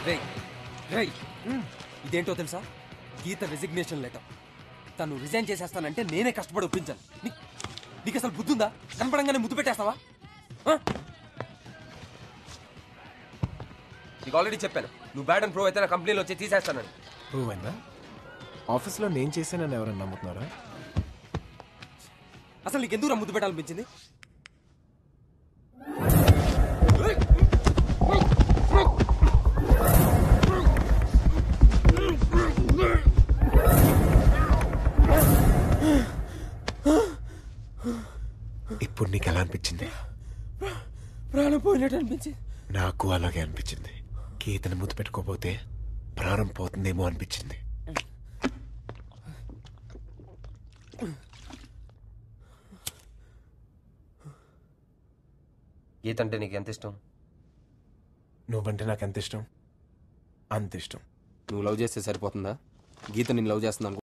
రేయ్ రేయ్ ఇదేంటో తెలుసా? గీత రెసిగ్నేషన్ లెటర్. తను రిజైన్ చేసేస్తానంటే నేనే కష్టపడి ఒప్పించాను. నీకు అసలు బుద్ధుందా? కనపడంగానే ముద్దు పెట్టేస్తావా? నీకు ఆల్రెడీ చెప్పాను, నువ్వు బ్యాడ్ అండ్ ప్రూవ్ అయితే నా కంపెనీలో వచ్చి తీసేస్తానని. ప్రూవ్ అయిందా? ఆఫీస్లో నేను చేశానని ఎవరైనా నమ్ముతున్నారా? అసలు నీకు ఎందుకు ముద్దు పెట్టాలనిపించింది? ఇప్పుడు నీకు ఎలా అనిపించింది? ప్రాణం పోయినట్టు అనిపించింది. నాకు అలాగే అనిపించింది. గీతను ముద్దు పెట్టుకోపోతే ప్రాణం పోతుందేమో అనిపించింది. గీత అంటే నీకు ఎంత ఇష్టం? నువ్వంటే నాకు ఎంత ఇష్టం? అంత ఇష్టం. నువ్వు లవ్ చేస్తే సరిపోతుందా? గీత నేను లవ్ చేస్తున్నాను.